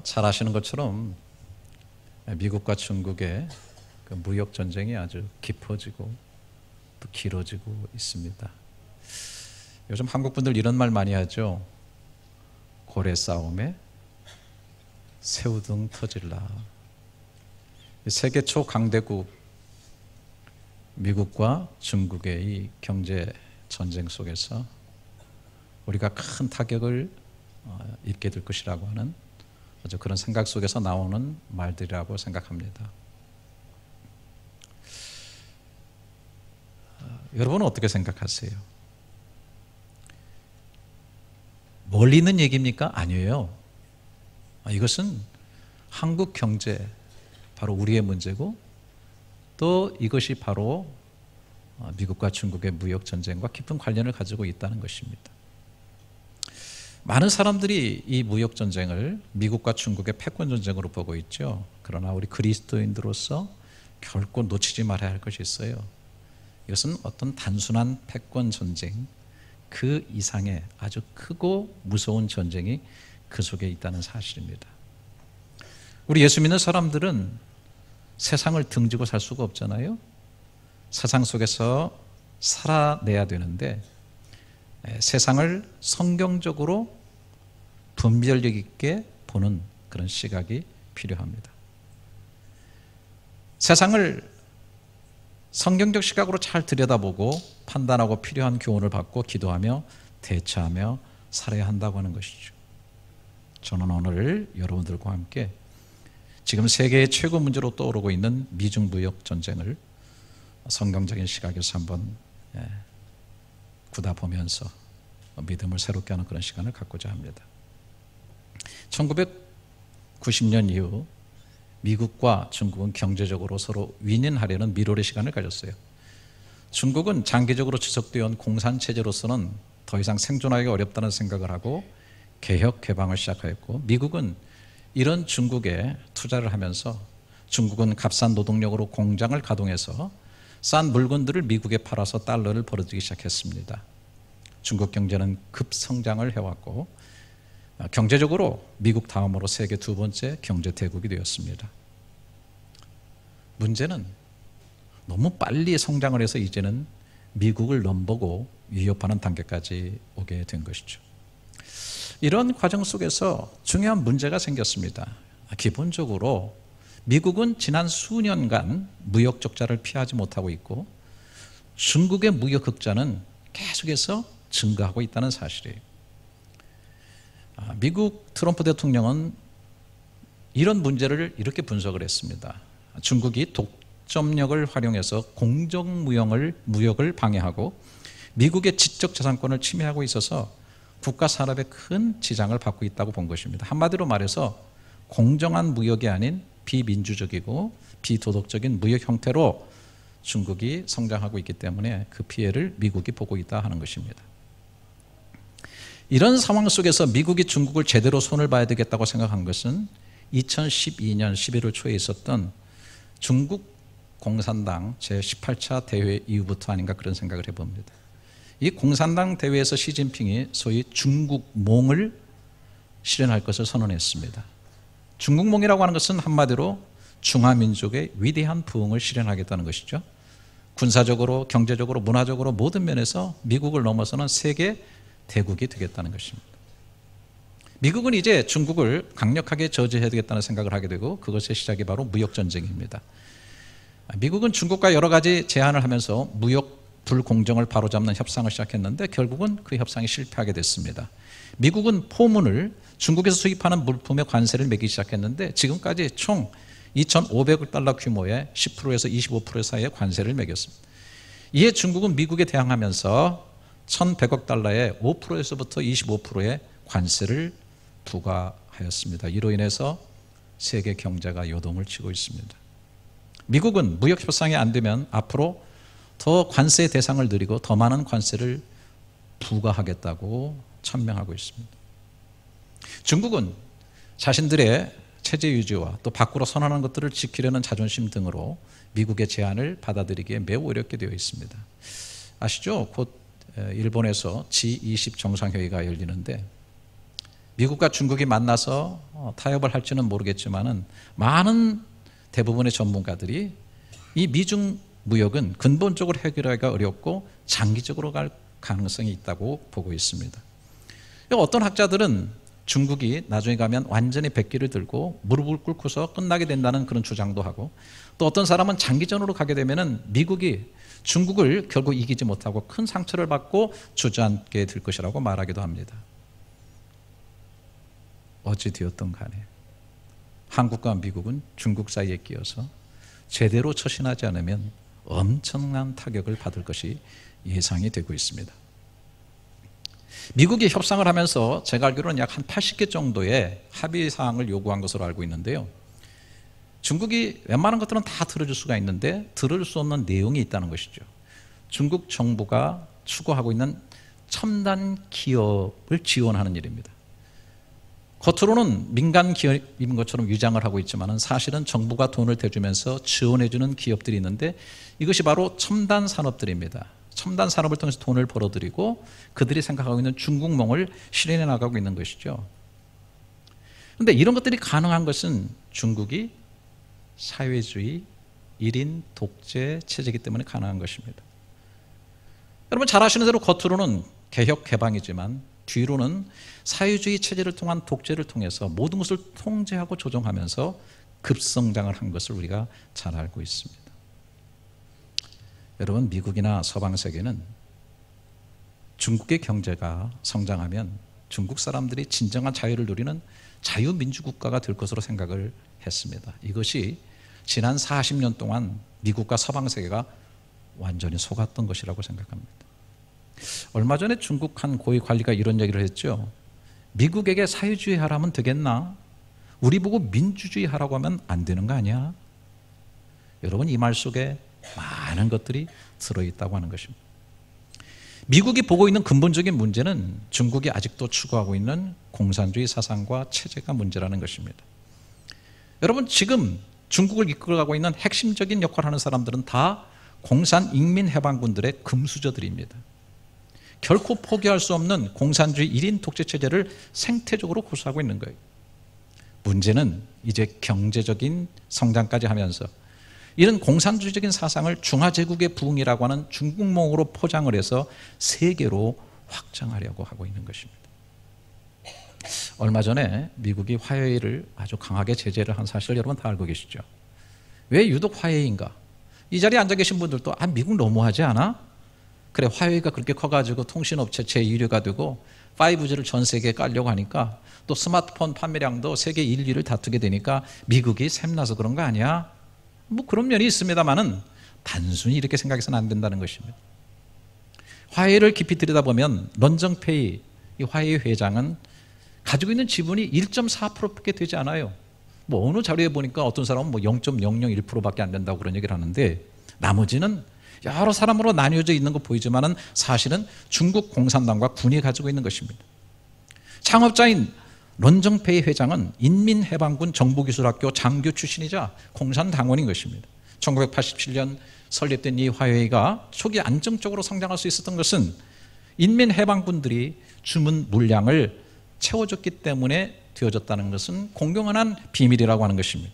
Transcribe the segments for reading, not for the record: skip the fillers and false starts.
잘 아시는 것처럼 미국과 중국의 그 무역 전쟁이 아주 깊어지고 또 길어지고 있습니다. 요즘 한국 분들 이런 말 많이 하죠. 고래 싸움에 새우등 터질라. 세계 초강대국 미국과 중국의 이 경제 전쟁 속에서 우리가 큰 타격을 입게 될 것이라고 하는 아주 그런 생각 속에서 나오는 말들이라고 생각합니다. 여러분은 어떻게 생각하세요? 멀리 있는 얘기입니까? 아니에요. 이것은 한국 경제, 바로 우리의 문제고, 또 이것이 바로 미국과 중국의 무역 전쟁과 깊은 관련을 가지고 있다는 것입니다. 많은 사람들이 이 무역 전쟁을 미국과 중국의 패권 전쟁으로 보고 있죠. 그러나 우리 그리스도인들로서 결코 놓치지 말아야 할 것이 있어요. 이것은 어떤 단순한 패권 전쟁, 그 이상의 아주 크고 무서운 전쟁이 그 속에 있다는 사실입니다. 우리 예수 믿는 사람들은 세상을 등지고 살 수가 없잖아요. 세상 속에서 살아내야 되는데 세상을 성경적으로 분별력 있게 보는 그런 시각이 필요합니다. 세상을 성경적 시각으로 잘 들여다보고 판단하고 필요한 교훈을 받고 기도하며 대처하며 살아야 한다고 하는 것이죠. 저는 오늘 여러분들과 함께 지금 세계의 최고 문제로 떠오르고 있는 미중 무역 전쟁을 성경적인 시각에서 한번 굳어보면서 믿음을 새롭게 하는 그런 시간을 갖고자 합니다. 1990년 이후 미국과 중국은 경제적으로 서로 윈윈하려는 미로의 시간을 가졌어요. 중국은 장기적으로 지속되어 온 공산체제로서는 더 이상 생존하기가 어렵다는 생각을 하고 개혁 개방을 시작하였고, 미국은 이런 중국에 투자를 하면서 중국은 값싼 노동력으로 공장을 가동해서 싼 물건들을 미국에 팔아서 달러를 벌어들이기 시작했습니다. 중국 경제는 급성장을 해왔고 경제적으로 미국 다음으로 세계 두 번째 경제 대국이 되었습니다. 문제는 너무 빨리 성장을 해서 이제는 미국을 넘보고 위협하는 단계까지 오게 된 것이죠. 이런 과정 속에서 중요한 문제가 생겼습니다. 기본적으로 미국은 지난 수년간 무역 적자를 피하지 못하고 있고 중국의 무역 흑자는 계속해서 증가하고 있다는 사실이에요. 미국 트럼프 대통령은 이런 문제를 이렇게 분석을 했습니다. 중국이 독점력을 활용해서 공정무역을 방해하고 미국의 지적재산권을 침해하고 있어서 국가 산업에 큰 지장을 받고 있다고 본 것입니다. 한마디로 말해서 공정한 무역이 아닌 비민주적이고 비도덕적인 무역 형태로 중국이 성장하고 있기 때문에 그 피해를 미국이 보고 있다 하는 것입니다. 이런 상황 속에서 미국이 중국을 제대로 손을 봐야 되겠다고 생각한 것은 2012년 11월 초에 있었던 중국 공산당 제18차 대회 이후부터 아닌가 그런 생각을 해봅니다. 이 공산당 대회에서 시진핑이 소위 중국몽을 실현할 것을 선언했습니다. 중국몽이라고 하는 것은 한마디로 중화민족의 위대한 부흥을 실현하겠다는 것이죠. 군사적으로, 경제적으로, 문화적으로 모든 면에서 미국을 넘어서는 세계 대국이 되겠다는 것입니다. 미국은 이제 중국을 강력하게 저지해야 되겠다는 생각을 하게 되고 그것의 시작이 바로 무역전쟁입니다. 미국은 중국과 여러 가지 제안을 하면서 무역 불공정을 바로잡는 협상을 시작했는데 결국은 그 협상이 실패하게 됐습니다. 미국은 포문을 중국에서 수입하는 물품에 관세를 매기기 시작했는데 지금까지 총 2,500억 달러 규모의 10%에서 25% 사이의 관세를 매겼습니다. 이에 중국은 미국에 대항하면서 1,100억 달러의 5%에서부터 25%의 관세를 부과하였습니다. 이로 인해서 세계 경제가 요동을 치고 있습니다. 미국은 무역 협상이 안 되면 앞으로 더 관세 대상을 늘리고 더 많은 관세를 부과하겠다고 천명하고 있습니다. 중국은 자신들의 체제 유지와 또 밖으로 선언하는 것들을 지키려는 자존심 등으로 미국의 제안을 받아들이기에 매우 어렵게 되어 있습니다. 아시죠? 곧 일본에서 G20 정상회의가 열리는데 미국과 중국이 만나서 타협을 할지는 모르겠지만은 많은 대부분의 전문가들이 이 미중 무역은 근본적으로 해결하기가 어렵고 장기적으로 갈 가능성이 있다고 보고 있습니다. 어떤 학자들은 중국이 나중에 가면 완전히 백기를 들고 무릎을 꿇고서 끝나게 된다는 그런 주장도 하고, 또 어떤 사람은 장기전으로 가게 되면은 미국이 중국을 결국 이기지 못하고 큰 상처를 받고 주저앉게 될 것이라고 말하기도 합니다. 어찌 되었든 간에 한국과 미국은 중국 사이에 끼어서 제대로 처신하지 않으면 엄청난 타격을 받을 것이 예상이 되고 있습니다. 미국이 협상을 하면서 제가 알기로는 약 한 80개 정도의 합의 사항을 요구한 것으로 알고 있는데요. 중국이 웬만한 것들은 다 들어줄 수가 있는데 들을 수 없는 내용이 있다는 것이죠. 중국 정부가 추구하고 있는 첨단 기업을 지원하는 일입니다. 겉으로는 민간 기업인 것처럼 위장을 하고 있지만 사실은 정부가 돈을 대주면서 지원해주는 기업들이 있는데, 이것이 바로 첨단 산업들입니다. 첨단 산업을 통해서 돈을 벌어들이고 그들이 생각하고 있는 중국몽을 실현해 나가고 있는 것이죠. 그런데 이런 것들이 가능한 것은 중국이 사회주의 1인 독재 체제이기 때문에 가능한 것입니다. 여러분 잘 아시는 대로 겉으로는 개혁 개방이지만 뒤로는 사회주의 체제를 통한 독재를 통해서 모든 것을 통제하고 조정하면서 급성장을 한 것을 우리가 잘 알고 있습니다. 여러분, 미국이나 서방 세계는 중국의 경제가 성장하면 중국 사람들이 진정한 자유를 누리는 자유민주국가가 될 것으로 생각을 했습니다. 이것이 지난 40년 동안 미국과 서방 세계가 완전히 속았던 것이라고 생각합니다. 얼마 전에 중국 한 고위 관리가 이런 얘기를 했죠. 미국에게 사회주의 하라면 되겠나? 우리 보고 민주주의 하라고 하면 안 되는 거 아니야? 여러분, 이 말 속에 많은 것들이 들어있다고 하는 것입니다. 미국이 보고 있는 근본적인 문제는 중국이 아직도 추구하고 있는 공산주의 사상과 체제가 문제라는 것입니다. 여러분, 지금 중국을 이끌어가고 있는 핵심적인 역할을 하는 사람들은 다 공산인민해방군들의 금수저들입니다. 결코 포기할 수 없는 공산주의 1인 독재 체제를 생태적으로 고수하고 있는 거예요. 문제는 이제 경제적인 성장까지 하면서 이런 공산주의적인 사상을 중화제국의 부흥이라고 하는 중국몽으로 포장을 해서 세계로 확장하려고 하고 있는 것입니다. 얼마 전에 미국이 화웨이를 아주 강하게 제재를 한 사실을 여러분 다 알고 계시죠? 왜 유독 화웨이인가? 이 자리에 앉아 계신 분들도 미국 너무하지 않아? 그래, 화웨이가 그렇게 커가지고 통신업체 제1위가 되고 5G를 전 세계에 깔려고 하니까 또 스마트폰 판매량도 세계 1, 2를 다투게 되니까 미국이 샘나서 그런 거 아니야? 뭐 그런 면이 있습니다만은 단순히 이렇게 생각해서는 안 된다는 것입니다. 화웨이를 깊이 들여다보면 런정페이, 이 화웨이 회장은 가지고 있는 지분이 1.4%밖에 되지 않아요. 뭐 어느 자료에 보니까 어떤 사람은 뭐 0.001%밖에 안 된다고 그런 얘기를 하는데, 나머지는 여러 사람으로 나뉘어져 있는 거 보이지만은 사실은 중국 공산당과 군이 가지고 있는 것입니다. 창업자인 런정페이 회장은 인민해방군 정보기술학교 장교 출신이자 공산당원인 것입니다. 1987년 설립된 이 화웨이가 초기 안정적으로 성장할 수 있었던 것은 인민해방군들이 주문 물량을 채워줬기 때문에 되어졌다는 것은 공공연한 비밀이라고 하는 것입니다.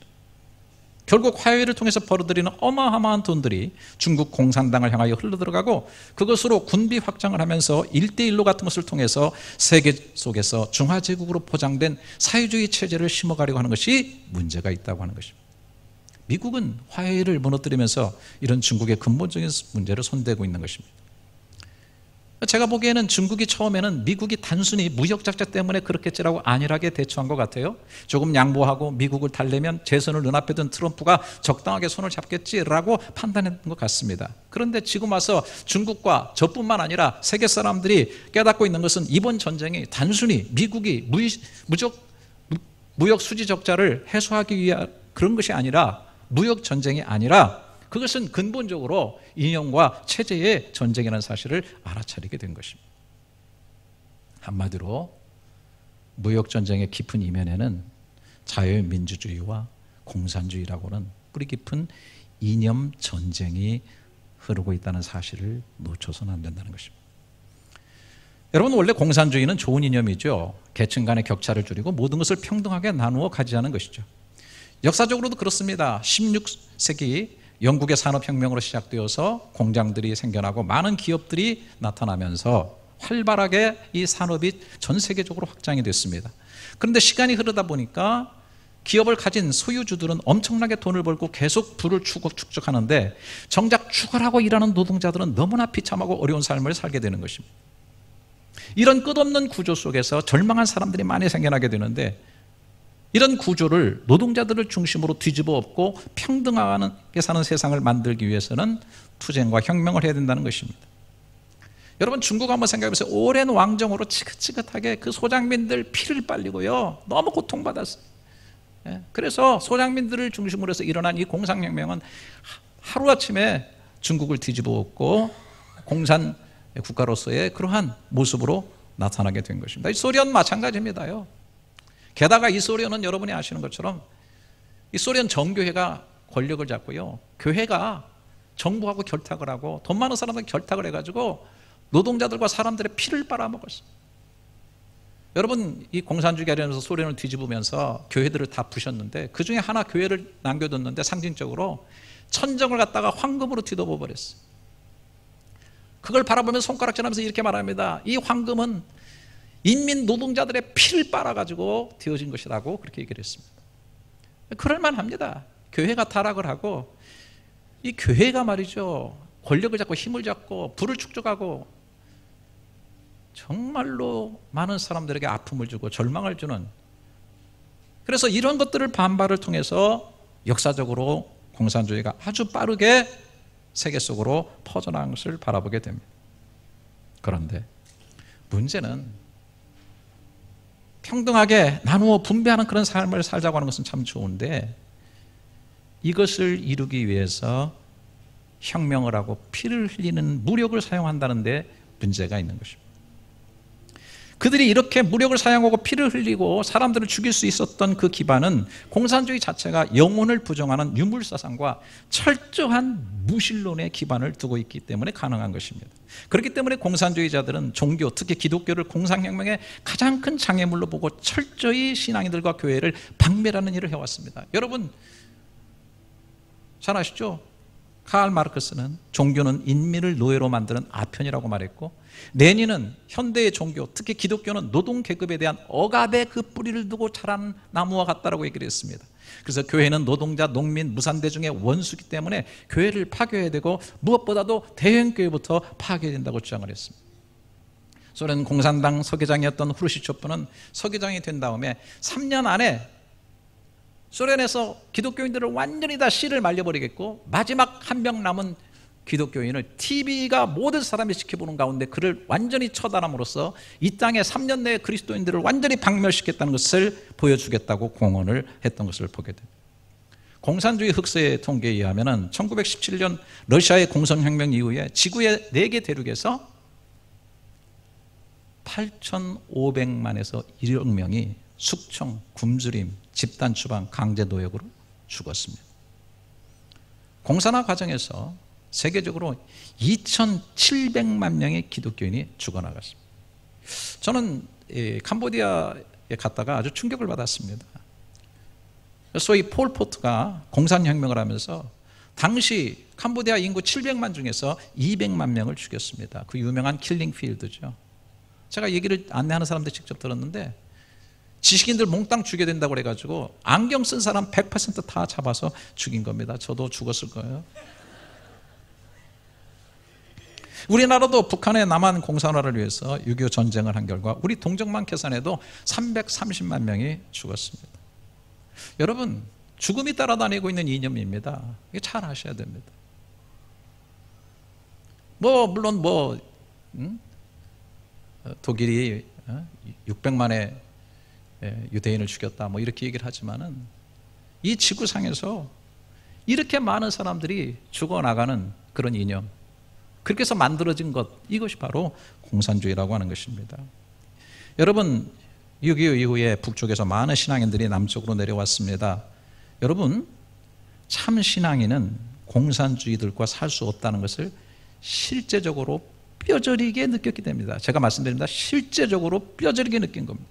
결국 화웨이를 통해서 벌어들이는 어마어마한 돈들이 중국 공산당을 향하여 흘러들어가고 그것으로 군비 확장을 하면서 1대1로 같은 것을 통해서 세계 속에서 중화제국으로 포장된 사회주의 체제를 심어가려고 하는 것이 문제가 있다고 하는 것입니다. 미국은 화웨이를 무너뜨리면서 이런 중국의 근본적인 문제를 손대고 있는 것입니다. 제가 보기에는 중국이 처음에는 미국이 단순히 무역작자 때문에 그렇겠지라고 안일하게 대처한 것 같아요. 조금 양보하고 미국을 달래면 재선을 눈앞에 둔 트럼프가 적당하게 손을 잡겠지라고 판단했던 것 같습니다. 그런데 지금 와서 중국과 저뿐만 아니라 세계 사람들이 깨닫고 있는 것은 이번 전쟁이 단순히 미국이 무역 수지 적자를 해소하기 위한 그런 것이 아니라, 무역 전쟁이 아니라 그것은 근본적으로 이념과 체제의 전쟁이라는 사실을 알아차리게 된 것입니다. 한마디로 무역 전쟁의 깊은 이면에는 자유민주주의와 공산주의라고는 뿌리 깊은 이념 전쟁이 흐르고 있다는 사실을 놓쳐서는 안 된다는 것입니다. 여러분, 원래 공산주의는 좋은 이념이죠. 계층 간의 격차를 줄이고 모든 것을 평등하게 나누어 가지하는 것이죠. 역사적으로도 그렇습니다. 16세기 영국의 산업혁명으로 시작되어서 공장들이 생겨나고 많은 기업들이 나타나면서 활발하게 이 산업이 전 세계적으로 확장이 됐습니다. 그런데 시간이 흐르다 보니까 기업을 가진 소유주들은 엄청나게 돈을 벌고 계속 부를 축적하는데 정작 죽어라고 일하는 노동자들은 너무나 비참하고 어려운 삶을 살게 되는 것입니다. 이런 끝없는 구조 속에서 절망한 사람들이 많이 생겨나게 되는데, 이런 구조를 노동자들을 중심으로 뒤집어 엎고 평등하게 사는 세상을 만들기 위해서는 투쟁과 혁명을 해야 된다는 것입니다. 여러분, 중국 한번 생각해 보세요. 오랜 왕정으로 지긋지긋하게 그 소장민들 피를 빨리고요, 너무 고통받았어요. 그래서 소장민들을 중심으로 해서 일어난 이 공산혁명은 하루아침에 중국을 뒤집어 엎고 공산 국가로서의 그러한 모습으로 나타나게 된 것입니다. 이 소련 마찬가지입니다요. 게다가 이 소련은 여러분이 아시는 것처럼 이 소련 정교회가 권력을 잡고요, 교회가 정부하고 결탁을 하고 돈 많은 사람들 결탁을 해가지고 노동자들과 사람들의 피를 빨아먹었어요. 여러분, 이 공산주의가 일어나서 소련을 뒤집으면서 교회들을 다 부셨는데 그 중에 하나 교회를 남겨뒀는데 상징적으로 천정을 갖다가 황금으로 뒤덮어 버렸어요. 그걸 바라보면서 손가락질하면서 이렇게 말합니다. 이 황금은 인민 노동자들의 피를 빨아가지고 되어진 것이라고 그렇게 얘기를 했습니다. 그럴만합니다. 교회가 타락을 하고 이 교회가 말이죠, 권력을 잡고 힘을 잡고 부를 축적하고 정말로 많은 사람들에게 아픔을 주고 절망을 주는, 그래서 이런 것들을 반발을 통해서 역사적으로 공산주의가 아주 빠르게 세계 속으로 퍼져나간 것을 바라보게 됩니다. 그런데 문제는 평등하게 나누어 분배하는 그런 삶을 살자고 하는 것은 참 좋은데, 이것을 이루기 위해서 혁명을 하고 피를 흘리는 무력을 사용한다는 데 문제가 있는 것입니다. 그들이 이렇게 무력을 사용하고 피를 흘리고 사람들을 죽일 수 있었던 그 기반은 공산주의 자체가 영혼을 부정하는 유물사상과 철저한 무신론의 기반을 두고 있기 때문에 가능한 것입니다. 그렇기 때문에 공산주의자들은 종교, 특히 기독교를 공산혁명의 가장 큰 장애물로 보고 철저히 신앙인들과 교회를 박멸하는 일을 해왔습니다. 여러분 잘 아시죠? 카를 마르크스는 종교는 인민을 노예로 만드는 아편이라고 말했고, 레닌은 현대의 종교, 특히 기독교는 노동계급에 대한 억압의 그 뿌리를 두고 자란 나무와 같다라고 얘기를 했습니다. 그래서 교회는 노동자, 농민, 무산대중의 원수기 때문에 교회를 파괴해야 되고 무엇보다도 대형교회부터 파괴해야 된다고 주장을 했습니다. 소련 공산당 서기장이었던 후르시초프는 서기장이 된 다음에 3년 안에 소련에서 기독교인들을 완전히 다 씨를 말려버리겠고, 마지막 한 명 남은 기독교인을 TV가 모든 사람이 지켜보는 가운데 그를 완전히 처단함으로써 이 땅에 3년 내에 그리스도인들을 완전히 박멸시켰다는 것을 보여주겠다고 공언을 했던 것을 보게 됩니다. 공산주의 흑서의 통계에 의하면 1917년 러시아의 공산혁명 이후에 지구의 4개 대륙에서 8,500만에서 1억 명이 숙청, 굶주림, 집단 추방, 강제 노역으로 죽었습니다. 공산화 과정에서 세계적으로 2,700만 명의 기독교인이 죽어나갔습니다. 저는 캄보디아에 갔다가 아주 충격을 받았습니다. 소위 폴포트가 공산혁명을 하면서 당시 캄보디아 인구 700만 중에서 200만 명을 죽였습니다. 그 유명한 킬링 필드죠. 제가 얘기를 안내하는 사람들 직접 들었는데, 지식인들 몽땅 죽여야 된다고 그래가지고 안경 쓴 사람 100% 다 잡아서 죽인 겁니다. 저도 죽었을 거예요. 우리나라도 북한의 남한 공산화를 위해서 6.25 전쟁을 한 결과 우리 동정만 계산해도 330만 명이 죽었습니다. 여러분, 죽음이 따라다니고 있는 이념입니다. 이게 잘 아셔야 됩니다. 물론 독일이 600만의 유대인을 죽였다 이렇게 얘기를 하지만은, 이 지구상에서 이렇게 많은 사람들이 죽어나가는 그런 이념, 그렇게 해서 만들어진 것, 이것이 바로 공산주의라고 하는 것입니다. 여러분, 6.25 이후에 북쪽에서 많은 신앙인들이 남쪽으로 내려왔습니다. 여러분, 참 신앙인은 공산주의들과 살 수 없다는 것을 실제적으로 뼈저리게 느꼈게 됩니다. 제가 말씀드립니다. 실제적으로 뼈저리게 느낀 겁니다.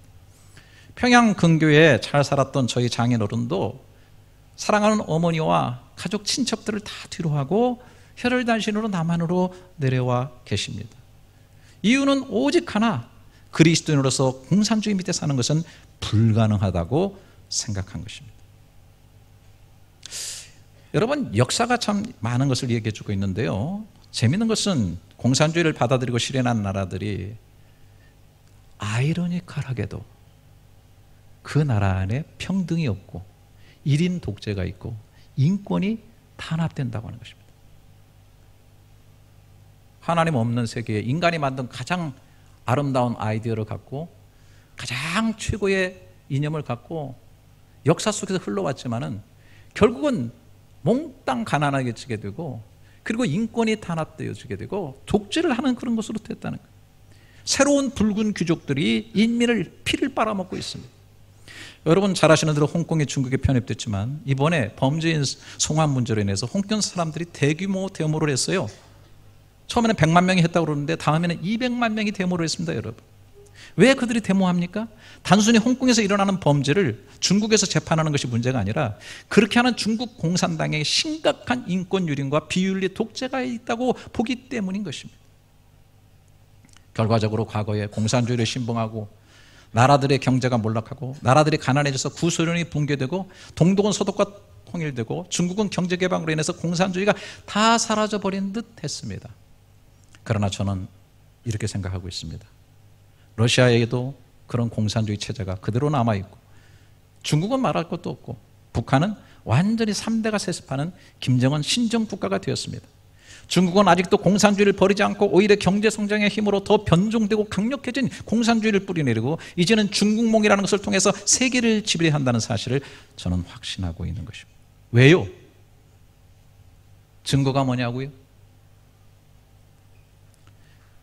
평양 근교에 잘 살았던 저희 장인어른도 사랑하는 어머니와 가족 친척들을 다 뒤로 하고 혈혈단신으로 남한으로 내려와 계십니다. 이유는 오직 하나, 그리스도인으로서 공산주의 밑에 사는 것은 불가능하다고 생각한 것입니다. 여러분, 역사가 참 많은 것을 얘기해 주고 있는데요, 재미있는 것은 공산주의를 받아들이고 실현한 나라들이 아이러니컬하게도 그 나라 안에 평등이 없고 1인 독재가 있고 인권이 탄압된다고 하는 것입니다. 하나님 없는 세계에 인간이 만든 가장 아름다운 아이디어를 갖고 가장 최고의 이념을 갖고 역사 속에서 흘러왔지만은 결국은 몽땅 가난하게 지게 되고, 그리고 인권이 탄압되어지게 되고 독재를 하는 그런 것으로 됐다는 거예요. 새로운 붉은 귀족들이 인민을 피를 빨아먹고 있습니다. 여러분 잘 아시는 대로 홍콩이 중국에 편입됐지만 이번에 범죄인 송환 문제로 인해서 홍콩 사람들이 대규모 데모를 했어요. 처음에는 100만 명이 했다고 그러는데 다음에는 200만 명이 데모를 했습니다. 여러분, 왜 그들이 데모합니까? 단순히 홍콩에서 일어나는 범죄를 중국에서 재판하는 것이 문제가 아니라 그렇게 하는 중국 공산당의 심각한 인권 유린과 비윤리 독재가 있다고 보기 때문인 것입니다. 결과적으로 과거에 공산주의를 신봉하고 나라들의 경제가 몰락하고 나라들이 가난해져서 구소련이 붕괴되고 동독은 서독과 통일되고 중국은 경제개방으로 인해서 공산주의가 다 사라져버린 듯 했습니다. 그러나 저는 이렇게 생각하고 있습니다. 러시아에도 그런 공산주의 체제가 그대로 남아있고, 중국은 말할 것도 없고, 북한은 완전히 3대가 세습하는 김정은 신정국가가 되었습니다. 중국은 아직도 공산주의를 버리지 않고 오히려 경제성장의 힘으로 더 변종되고 강력해진 공산주의를 뿌리내리고 이제는 중국몽이라는 것을 통해서 세계를 지배한다는 사실을 저는 확신하고 있는 것입니다. 왜요? 증거가 뭐냐고요?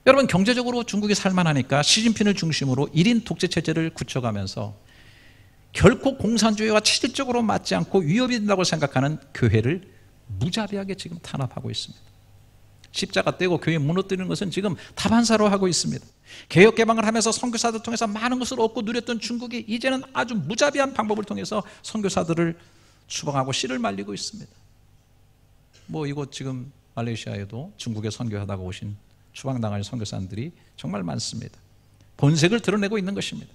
여러분, 경제적으로 중국이 살만하니까 시진핑을 중심으로 1인 독재 체제를 굳혀가면서 결코 공산주의와 체질적으로 맞지 않고 위협이 된다고 생각하는 교회를 무자비하게 지금 탄압하고 있습니다. 십자가 떼고 교회 무너뜨리는 것은 지금 다반사로 하고 있습니다. 개혁 개방을 하면서 선교사들 통해서 많은 것을 얻고 누렸던 중국이 이제는 아주 무자비한 방법을 통해서 선교사들을 추방하고 씨를 말리고 있습니다. 뭐 이곳 지금 말레이시아에도 중국에 선교하다가 오신 추방당할 선교사들이 정말 많습니다. 본색을 드러내고 있는 것입니다.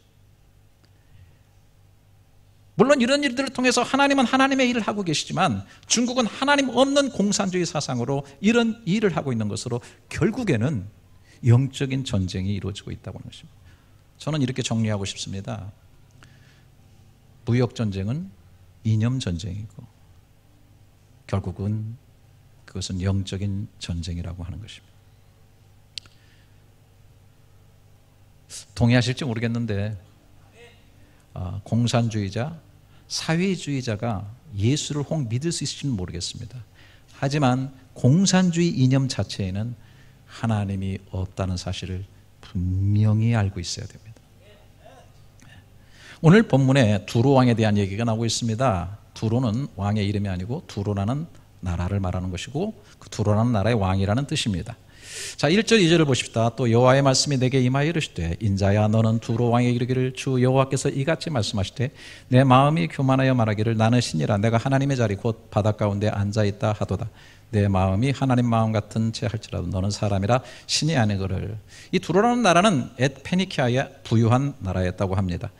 물론 이런 일들을 통해서 하나님은 하나님의 일을 하고 계시지만 중국은 하나님 없는 공산주의 사상으로 이런 일을 하고 있는 것으로 결국에는 영적인 전쟁이 이루어지고 있다고 하는 것입니다. 저는 이렇게 정리하고 싶습니다. 무역전쟁은 이념전쟁이고 결국은 그것은 영적인 전쟁이라고 하는 것입니다. 동의하실지 모르겠는데 공산주의자, 사회주의자가 예수를 혹 믿을 수 있을지는 모르겠습니다. 하지만 공산주의 이념 자체에는 하나님이 없다는 사실을 분명히 알고 있어야 됩니다. 오늘 본문에 두로 왕에 대한 얘기가 나오고 있습니다. 두로는 왕의 이름이 아니고 두로라는 나라를 말하는 것이고 그 두로라는 나라의 왕이라는 뜻입니다. 자, 1절 2절을 보십시다. 또 여호와의 말씀이 내게 임하여 이르시되 인자야 너는 두로 왕에게 이르기를 주 여호와께서 이같이 말씀하시되 내 마음이 교만하여 말하기를 나는 신이라 내가 하나님의 자리 곧 바닷 가운데 앉아있다 하도다. 내 마음이 하나님 마음 같은 채 할지라도 너는 사람이라 신이 아니거를. 이 두로라는 나라는 페니키아의 부유한 나라였다고 합니다.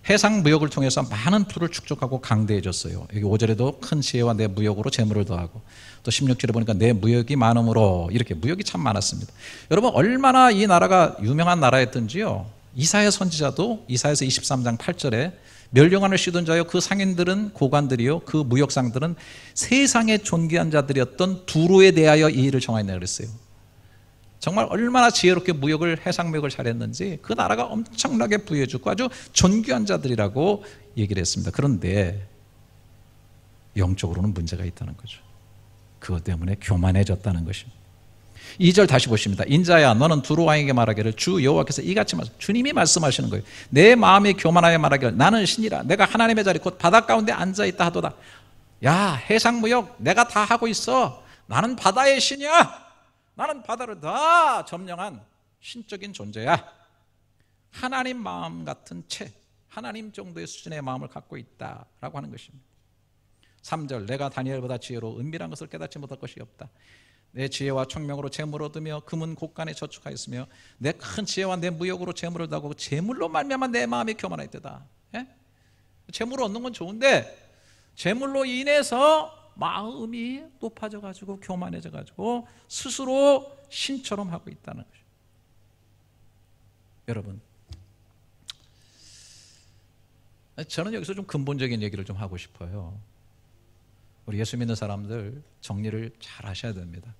해상 무역을 통해서 많은 풀을 축적하고 강대해졌어요. 여기 5절에도 큰 지혜와 내 무역으로 재물을 더하고, 또 16절에 보니까 내 무역이 많음으로, 이렇게 무역이 참 많았습니다. 여러분, 얼마나 이 나라가 유명한 나라였던지요, 이사야 선지자도 이사야서 23장 8절에 멸령한을 씌던 자여 그 상인들은 고관들이요 그 무역상들은 세상의 존귀한 자들이었던 두로에 대하여 이 일을 정하였다 그랬어요. 정말 얼마나 지혜롭게 무역을, 해상 무역을 잘했는지 그 나라가 엄청나게 부유해졌고 아주 존귀한 자들이라고 얘기를 했습니다. 그런데 영적으로는 문제가 있다는 거죠. 그것 때문에 교만해졌다는 것입니다. 2절 다시 보십니다. 인자야 너는 두로 왕에게 말하기를 주 여호와께서 이같이 주님이 말씀하시는 거예요. 내 마음이 교만하여 말하기를 나는 신이라 내가 하나님의 자리 곧 바닷 가운데 앉아있다 하도다. 야, 해상 무역 내가 다 하고 있어. 나는 바다의 신이야. 나는 바다를 다 점령한 신적인 존재야. 하나님 마음 같은 채, 하나님 정도의 수준의 마음을 갖고 있다라고 하는 것입니다. 3절, 내가 다니엘보다 지혜로 은밀한 것을 깨닫지 못할 것이 없다. 내 지혜와 총명으로 재물을 얻으며 금은 곳간에 저축하였으며 내 큰 지혜와 내 무역으로 재물을 얻고 재물로 말미암아 내 마음이 교만하였다. 예? 재물을 얻는 건 좋은데 재물로 인해서 마음이 높아져 가지고 교만해져 가지고 스스로 신처럼 하고 있다는 것이죠. 여러분, 저는 여기서 좀 근본적인 얘기를 좀 하고 싶어요. 우리 예수 믿는 사람들 정리를 잘 하셔야 됩니다.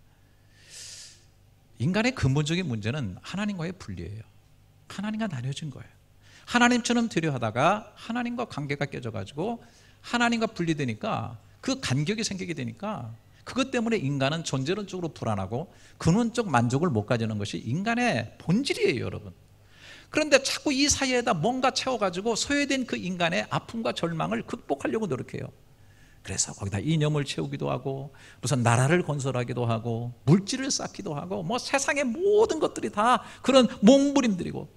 인간의 근본적인 문제는 하나님과의 분리예요. 하나님과 나뉘어진 거예요. 하나님처럼 되려 하다가 하나님과 관계가 깨져가지고 하나님과 분리되니까 그 간격이 생기게 되니까 그것 때문에 인간은 존재론적으로 불안하고 근원적 만족을 못 가지는 것이 인간의 본질이에요, 여러분. 그런데 자꾸 이 사이에다 뭔가 채워가지고 소외된 그 인간의 아픔과 절망을 극복하려고 노력해요. 그래서 거기다 이념을 채우기도 하고 무슨 나라를 건설하기도 하고 물질을 쌓기도 하고 뭐 세상의 모든 것들이 다 그런 몸부림들이고,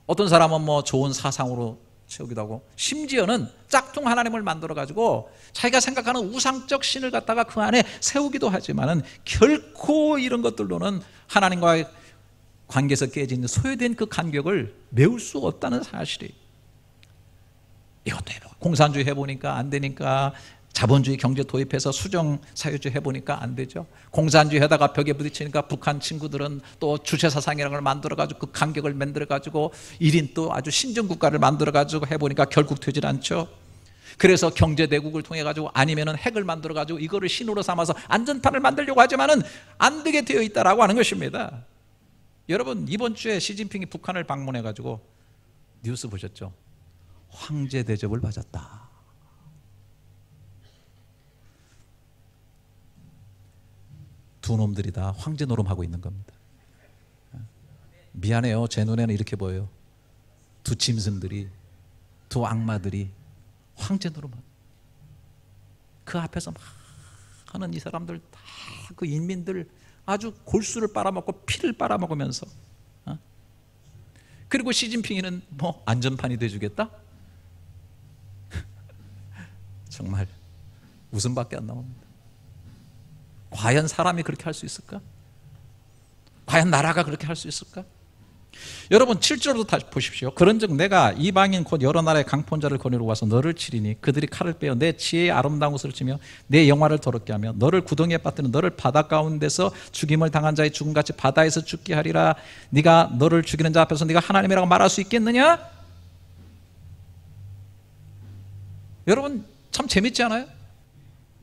어떤 사람은 뭐 좋은 사상으로 채우기도 하고 심지어는 짝퉁 하나님을 만들어 가지고 자기가 생각하는 우상적 신을 갖다가 그 안에 세우기도 하지만은 결코 이런 것들로는 하나님과의 관계에서 깨진 소외된 그 간격을 메울 수 없다는 사실이. 이것도 해보고 공산주의 해보니까 안 되니까 자본주의 경제 도입해서 수정사회주의 해보니까 안 되죠. 공산주의 하다가 벽에 부딪히니까 북한 친구들은 또 주체사상이라는 걸 만들어가지고 그 간격을 만들어가지고 1인 또 아주 신정국가를 만들어가지고 해보니까 결국 되질 않죠. 그래서 경제대국을 통해가지고 아니면은 핵을 만들어가지고 이거를 신호로 삼아서 안전판을 만들려고 하지만은 안 되게 되어 있다라고 하는 것입니다. 여러분, 이번 주에 시진핑이 북한을 방문해가지고 뉴스 보셨죠? 황제 대접을 받았다. 두 놈들이 다 황제 노름하고 있는 겁니다. 미안해요, 제 눈에는 이렇게 보여요. 두 짐승들이, 두 악마들이 황제 노름하고, 그 앞에서 막 하는 이 사람들 다 그 인민들 아주 골수를 빨아먹고 피를 빨아먹으면서, 그리고 시진핑이는 뭐 안전판이 돼주겠다? 정말 웃음밖에 안 나옵니다. 과연 사람이 그렇게 할 수 있을까? 과연 나라가 그렇게 할 수 있을까? 여러분, 7절도 다시 보십시오. 그런즉 내가 이방인 곧 여러 나라의 강포자를 거느리고 와서 너를 치리니 그들이 칼을 빼어 내 지혜의 아름다운 것을 치며 내 영화를 더럽게 하며 너를 구덩이에 빠뜨리는 너를 바다 가운데서 죽임을 당한 자의 죽음같이 바다에서 죽게 하리라. 네가 너를 죽이는 자 앞에서 네가 하나님이라고 말할 수 있겠느냐? 여러분, 참 재밌지 않아요?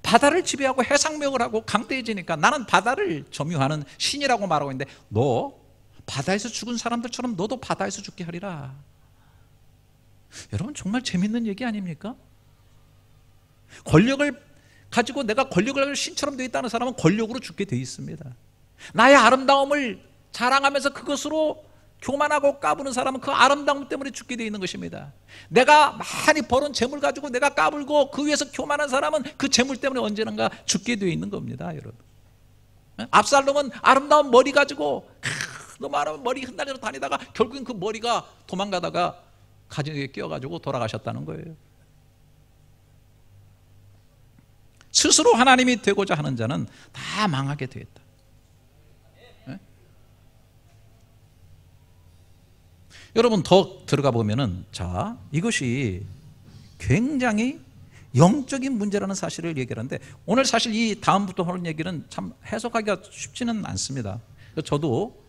바다를 지배하고 해상력을 하고 강대해지니까 나는 바다를 점유하는 신이라고 말하고 있는데 너 바다에서 죽은 사람들처럼 너도 바다에서 죽게 하리라. 여러분, 정말 재밌는 얘기 아닙니까? 권력을 가지고 내가 권력을 가지고 신처럼 되어 있다는 사람은 권력으로 죽게 되어 있습니다. 나의 아름다움을 자랑하면서 그것으로 교만하고 까부는 사람은 그 아름다움 때문에 죽게 되어 있는 것입니다. 내가 많이 벌은 재물 가지고 내가 까불고 그 위에서 교만한 사람은 그 재물 때문에 언젠가 죽게 되어 있는 겁니다, 여러분. 압살롬은 아름다운 머리 가지고 너무 아름다운 머리 흩날려서 다니다가 결국엔 그 머리가 도망가다가 가지에 끼어가지고 돌아가셨다는 거예요. 스스로 하나님이 되고자 하는 자는 다 망하게 되었다. 여러분, 더 들어가 보면은, 자, 이것이 굉장히 영적인 문제라는 사실을 얘기하는데, 오늘 사실 이 다음부터 하는 얘기는 참 해석하기가 쉽지는 않습니다. 저도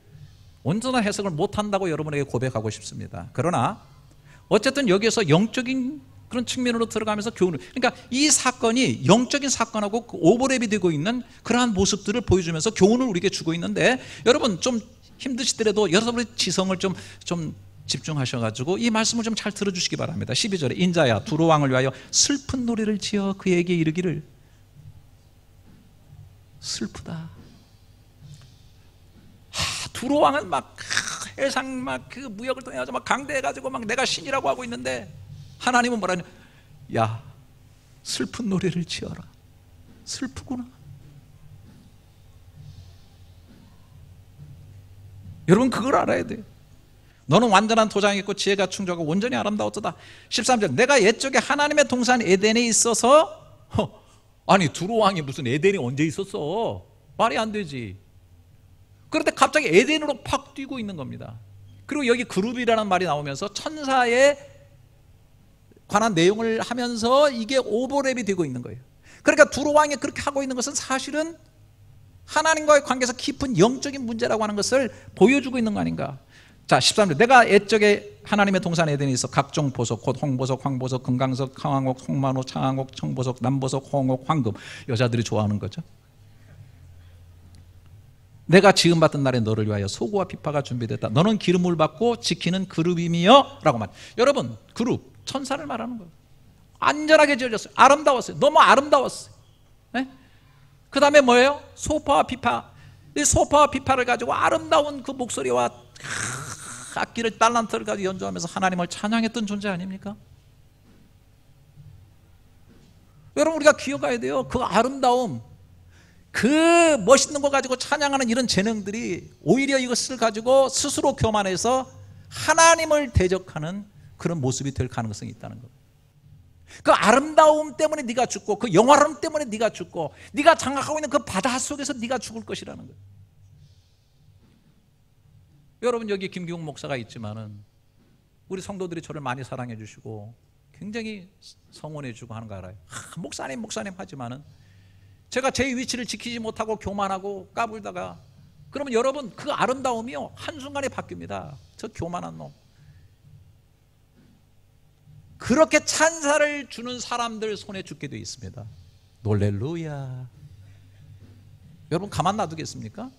온전한 해석을 못한다고 여러분에게 고백하고 싶습니다. 그러나 어쨌든 여기에서 영적인 그런 측면으로 들어가면서 교훈을, 그러니까 이 사건이 영적인 사건하고 오버랩이 되고 있는 그러한 모습들을 보여주면서 교훈을 우리에게 주고 있는데, 여러분 좀 힘드시더라도 여러분의 지성을 좀 집중하셔가지고 이 말씀을 좀 잘 들어주시기 바랍니다. 12절에 인자야 두로 왕을 위하여 슬픈 노래를 지어 그에게 이르기를. 슬프다. 두로 왕은 막 해상 막 그 무역을 통해서 막 강대해가지고 막 내가 신이라고 하고 있는데 하나님은 뭐라냐? 야, 슬픈 노래를 지어라. 슬프구나. 여러분 그걸 알아야 돼요. 너는 완전한 도장이 있고 지혜가 충족하고 온전히 아름다웠도다. 13절 내가 옛적에 하나님의 동산 에덴에 있어서 아니 두로왕이 무슨 에덴이 언제 있었어? 말이 안 되지. 그런데 갑자기 에덴으로 팍 뛰고 있는 겁니다. 그리고 여기 그룹이라는 말이 나오면서 천사에 관한 내용을 하면서 이게 오버랩이 되고 있는 거예요. 그러니까 두로왕이 그렇게 하고 있는 것은 사실은 하나님과의 관계에서 깊은 영적인 문제라고 하는 것을 보여주고 있는 거 아닌가. 자 13절 내가 옛적에 하나님의 동산 에덴에 있어 각종 보석 곧 홍보석 황보석 금강석 황옥 송만호 창옥 청보석 남보석 홍옥 황금 여자들이 좋아하는 거죠. 내가 지음받던 날에 너를 위하여 소고와 비파가 준비됐다. 너는 기름을 받고 지키는 그룹이며 라고 말. 여러분 그룹 천사를 말하는 거예요. 안전하게 지어졌어요. 아름다웠어요. 너무 아름다웠어요. 네? 그 다음에 뭐예요? 소파와 비파. 이 소파와 비파를 가지고 아름다운 그 목소리와 악기를 달란트를 가지고 연주하면서 하나님을 찬양했던 존재 아닙니까? 여러분 우리가 기억해야 돼요. 그 아름다움, 그 멋있는 거 가지고 찬양하는 이런 재능들이 오히려 이것을 가지고 스스로 교만해서 하나님을 대적하는 그런 모습이 될 가능성이 있다는 겁니다. 그 아름다움 때문에 네가 죽고 그 영화로움 때문에 네가 죽고 네가 장악하고 있는 그 바다 속에서 네가 죽을 것이라는 거예요. 여러분 여기 김기웅 목사가 있지만은 우리 성도들이 저를 많이 사랑해 주시고 굉장히 성원해 주고 하는 거 알아요. 목사님 하지만은 제가 제 위치를 지키지 못하고 교만하고 까불다가 그러면 여러분 그 아름다움이요 한순간에 바뀝니다. 저 교만한 놈. 그렇게 찬사를 주는 사람들 손에 죽게 되어 있습니다. 놀렐루야. 여러분 가만 놔두겠습니까?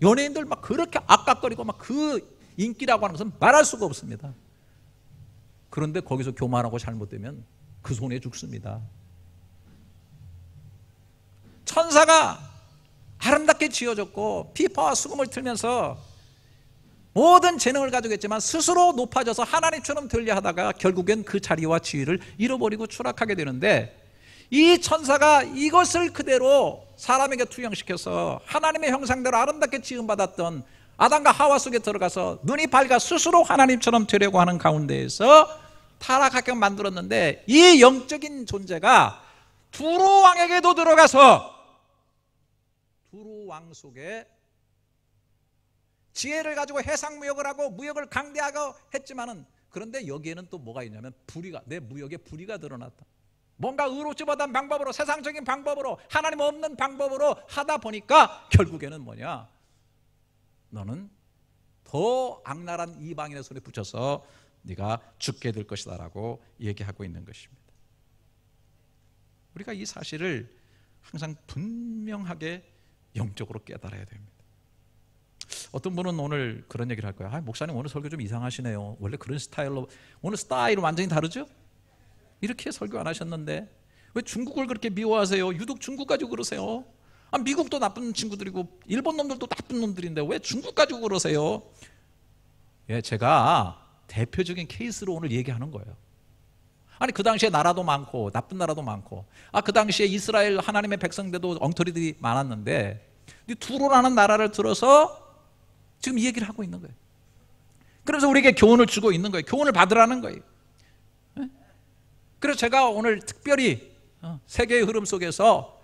연예인들 막 그렇게 악각거리고 막 그 인기라고 하는 것은 말할 수가 없습니다. 그런데 거기서 교만하고 잘못되면 그 손에 죽습니다. 천사가 아름답게 지어졌고 피파와 수금을 틀면서 모든 재능을 가지고 있지만 스스로 높아져서 하나님처럼 되려 하다가 결국엔 그 자리와 지위를 잃어버리고 추락하게 되는데 이 천사가 이것을 그대로 사람에게 투영시켜서 하나님의 형상대로 아름답게 지음받았던 아담과 하와 속에 들어가서 눈이 밝아 스스로 하나님처럼 되려고 하는 가운데에서 타락하게 만들었는데 이 영적인 존재가 두로왕에게도 들어가서 두로왕 속에 지혜를 가지고 해상무역을 하고 무역을 강대하고 했지만은 그런데 여기에는 또 뭐가 있냐면 불의가 내 무역에 불의가 드러났다. 뭔가 의롭지 못한 방법으로 세상적인 방법으로 하나님 없는 방법으로 하다 보니까 결국에는 뭐냐 너는 더 악랄한 이방인의 손에 붙여서 네가 죽게 될 것이다 라고 얘기하고 있는 것입니다. 우리가 이 사실을 항상 분명하게 영적으로 깨달아야 됩니다. 어떤 분은 오늘 그런 얘기를 할 거예요. 목사님 오늘 설교 좀 이상하시네요. 원래 그런 스타일로 오늘 스타일은 완전히 다르죠? 이렇게 설교 안 하셨는데 왜 중국을 그렇게 미워하세요? 유독 중국 가지고 그러세요? 미국도 나쁜 친구들이고 일본 놈들도 나쁜 놈들인데 왜 중국 가지고 그러세요? 예, 제가 대표적인 케이스로 오늘 얘기하는 거예요. 아니 그 당시에 나라도 많고 나쁜 나라도 많고 그 당시에 이스라엘 하나님의 백성들도 엉터리들이 많았는데 이 두로라는 나라를 들어서 지금 이 얘기를 하고 있는 거예요. 그래서 우리에게 교훈을 주고 있는 거예요. 교훈을 받으라는 거예요. 그래서 제가 오늘 특별히 세계의 흐름 속에서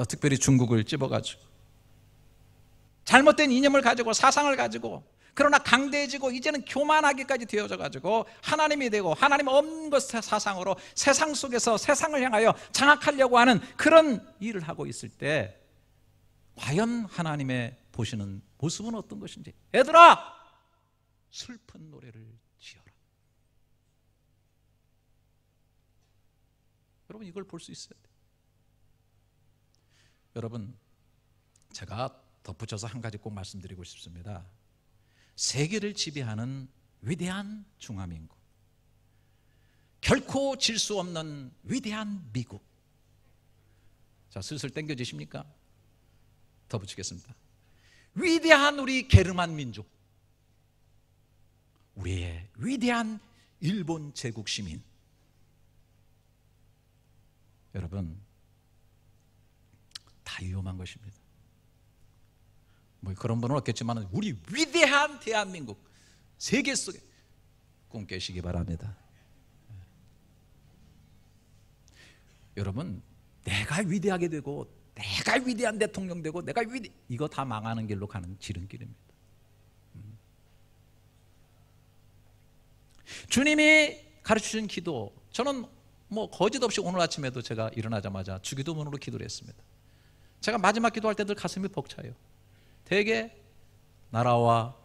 특별히 중국을 집어가지고 잘못된 이념을 가지고 사상을 가지고 그러나 강대해지고 이제는 교만하기까지 되어져 가지고 하나님이 되고 하나님 없는 것 사상으로 세상 속에서 세상을 향하여 장악하려고 하는 그런 일을 하고 있을 때 과연 하나님의 보시는 모습은 어떤 것인지 얘들아 슬픈 노래를 지어라. 여러분 이걸 볼 수 있어야 돼요. 여러분 제가 덧붙여서 한 가지 꼭 말씀드리고 싶습니다. 세계를 지배하는 위대한 중화민국, 결코 질 수 없는 위대한 미국. 자, 슬슬 땡겨지십니까? 더 붙이겠습니다. 위대한 우리 게르만 민족, 우리의 위대한 일본 제국 시민. 여러분 다 위험한 것입니다. 뭐 그런 분은 없겠지만 우리 위대한 대한민국 세계 속에 꿈 깨시기 바랍니다. 여러분, 내가 위대하게 되고 내가 위대한 대통령 되고 이거 다 망하는 길로 가는 지름길입니다. 주님이 가르치신 기도, 저는 뭐 거짓 없이 오늘 아침에도 제가 일어나자마자 주기도문으로 기도를 했습니다. 제가 마지막 기도할 때들 가슴이 벅차요. 대개 나라와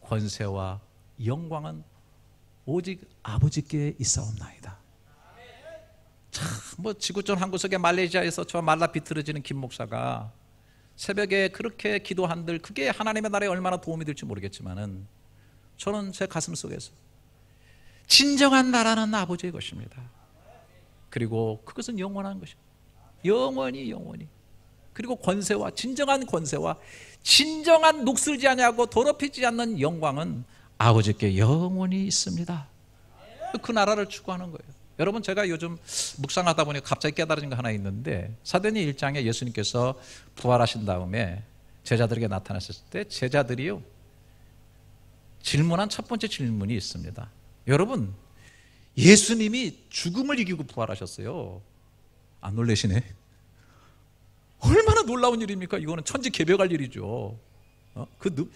권세와 영광은 오직 아버지께 있사옵나이다. 참, 뭐 지구촌 한 구석에 말레이시아에서 저 말라 비틀어지는 김 목사가 새벽에 그렇게 기도한들 그게 하나님의 나라에 얼마나 도움이 될지 모르겠지만은 저는 제 가슴 속에서 진정한 나라는 아버지의 것입니다. 그리고 그것은 영원한 것입니다. 영원히. 그리고 진정한 권세와 진정한 녹슬지 아니하고 더럽히지 않는 영광은 아버지께 영원히 있습니다. 그 나라를 추구하는 거예요. 여러분, 제가 요즘 묵상하다 보니 갑자기 깨달은 거 하나 있는데, 사도행전 1장에 예수님께서 부활하신 다음에 제자들에게 나타나셨을 때 제자들이요 질문한 첫 번째 질문이 있습니다. 여러분, 예수님이 죽음을 이기고 부활하셨어요. 안 놀라시네? 얼마나 놀라운 일입니까? 이거는 천지개벽할 일이죠.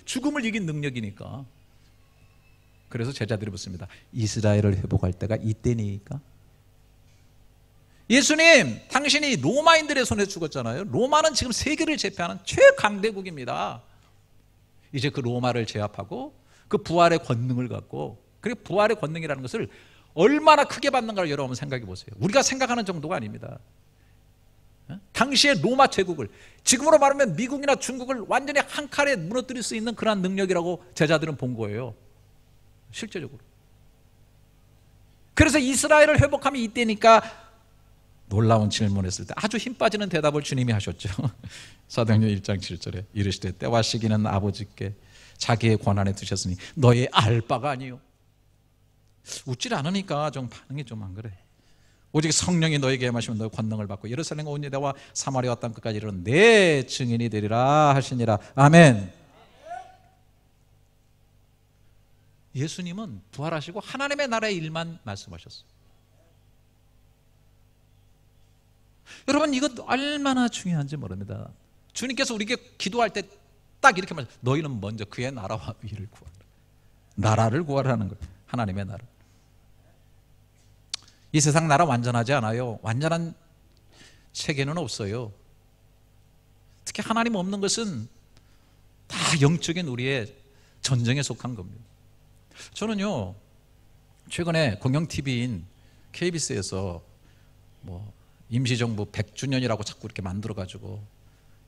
죽음을 이긴 능력이니까. 그래서 제자들이 묻습니다. 이스라엘을 회복할 때가 이때니까? 예수님, 당신이 로마인들의 손에 죽었잖아요. 로마는 지금 세계를 제패하는 최강대국입니다. 이제 그 로마를 제압하고 그 부활의 권능을 갖고, 그리고 부활의 권능이라는 것을 얼마나 크게 받는가를 여러분 생각해 보세요. 우리가 생각하는 정도가 아닙니다. 당시의 로마 제국을, 지금으로 말하면 미국이나 중국을 완전히 한 칼에 무너뜨릴 수 있는 그런 능력이라고 제자들은 본 거예요. 실제적으로. 그래서 이스라엘을 회복하면 이때니까 놀라운 질문을 했을 때 아주 힘 빠지는 대답을 주님이 하셨죠. 사도행전 1장 7절에 이르시되 때와 시기는 아버지께 자기의 권한에 두셨으니 너의 알 바가 아니요. 웃질 않으니까 좀 반응이 좀 안 그래. 오직 성령이 너에게 임하시면 너의 권능을 받고 예루살렘과 온 유대와 사마리아 땅 끝까지 이르는 내 증인이 되리라 하시니라. 아멘. 예수님은 부활하시고 하나님의 나라의 일만 말씀하셨어요. 여러분, 이것 얼마나 중요한지 모릅니다. 주님께서 우리에게 기도할 때 딱 이렇게 말해요. 너희는 먼저 그의 나라와 의를 구하라. 나라를 구하라는 거예요. 하나님의 나라. 이 세상 나라 완전하지 않아요. 완전한 세계는 없어요. 특히 하나님 없는 것은 다 영적인 우리의 전쟁에 속한 겁니다. 저는요, 최근에 공영 TV인 KBS에서 뭐 임시정부 100주년이라고 자꾸 이렇게 만들어가지고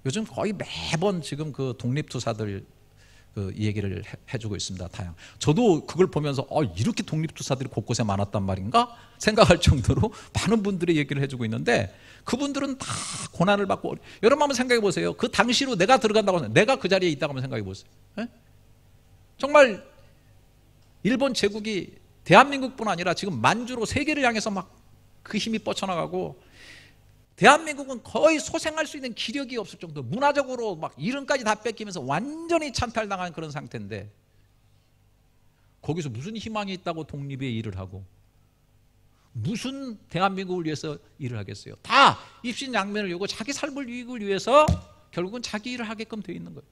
요즘 거의 매번 지금 그 독립투사들 그 얘기를 해주고 있습니다. 다양. 저도 그걸 보면서 이렇게 독립투사들이 곳곳에 많았단 말인가 생각할 정도로 많은 분들이 얘기를 해주고 있는데, 그분들은 다 고난을 받고, 여러분 한번 생각해 보세요. 그 당시로 내가 들어간다고 하면, 내가 그 자리에 있다고 한번 생각해 보세요. 에? 정말 일본 제국이 대한민국뿐 아니라 지금 만주로 세계를 향해서 막 그 힘이 뻗쳐나가고, 대한민국은 거의 소생할 수 있는 기력이 없을 정도, 문화적으로 막 이름까지 다 뺏기면서 완전히 찬탈당한 그런 상태인데, 거기서 무슨 희망이 있다고 독립의 일을 하고 무슨 대한민국을 위해서 일을 하겠어요? 다 입신양면을 요구 자기 삶을 유익을 위해서 결국은 자기 일을 하게끔 되어 있는 거예요.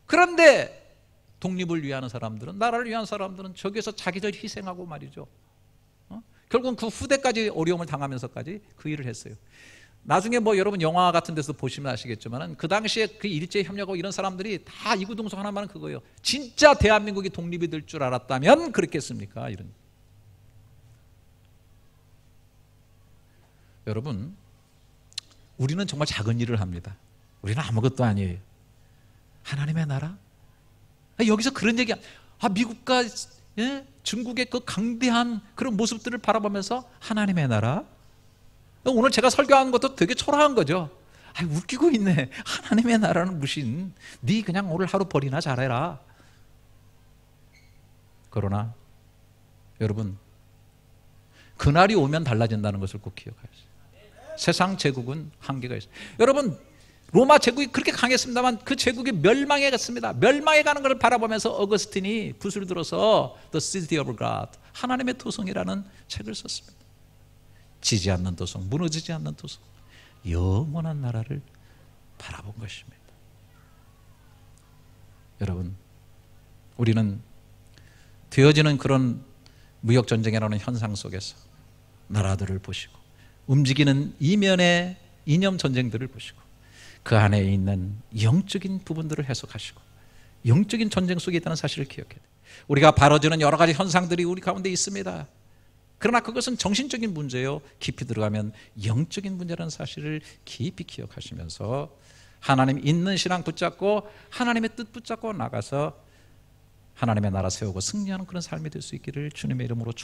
그런데 독립을 위하는 사람들은, 나라를 위한 사람들은 저기에서 자기들 희생하고 말이죠. 결국은 그 후대까지 어려움을 당하면서까지 그 일을 했어요. 나중에 뭐 여러분 영화 같은 데서 보시면 아시겠지만 그 당시에 그 일제협력하고 이런 사람들이 다 이구동성하는 말은 그거예요. 진짜 대한민국이 독립이 될 줄 알았다면 그랬겠습니까? 이런. 여러분, 우리는 정말 작은 일을 합니다. 우리는 아무것도 아니에요. 하나님의 나라? 여기서 그런 얘기, 미국과 중국의 그 강대한 그런 모습들을 바라보면서 하나님의 나라? 오늘 제가 설교하는 것도 되게 초라한 거죠. 웃기고 있네. 하나님의 나라는 무슨, 네 그냥 오늘 하루 벌이나 잘해라. 그러나 여러분, 그날이 오면 달라진다는 것을 꼭 기억하세요. 세상 제국은 한계가 있어요. 여러분, 로마 제국이 그렇게 강했습니다만 그 제국이 멸망해 갔습니다. 멸망해 가는 것을 바라보면서 어거스틴이 붓을 들어서 The City of God, 하나님의 도성이라는 책을 썼습니다. 지지 않는 도성, 무너지지 않는 도성, 영원한 나라를 바라본 것입니다. 여러분, 우리는 되어지는 그런 무역전쟁이라는 현상 속에서 나라들을 보시고 움직이는 이면의 이념 전쟁들을 보시고 그 안에 있는 영적인 부분들을 해석하시고 영적인 전쟁 속에 있다는 사실을 기억해야 돼요. 우리가 벌어지는 여러 가지 현상들이 우리 가운데 있습니다. 그러나 그것은 정신적인 문제요, 깊이 들어가면 영적인 문제라는 사실을 깊이 기억하시면서 하나님 있는 신앙 붙잡고 하나님의 뜻 붙잡고 나가서 하나님의 나라 세우고 승리하는 그런 삶이 될 수 있기를 주님의 이름으로 축복합니다.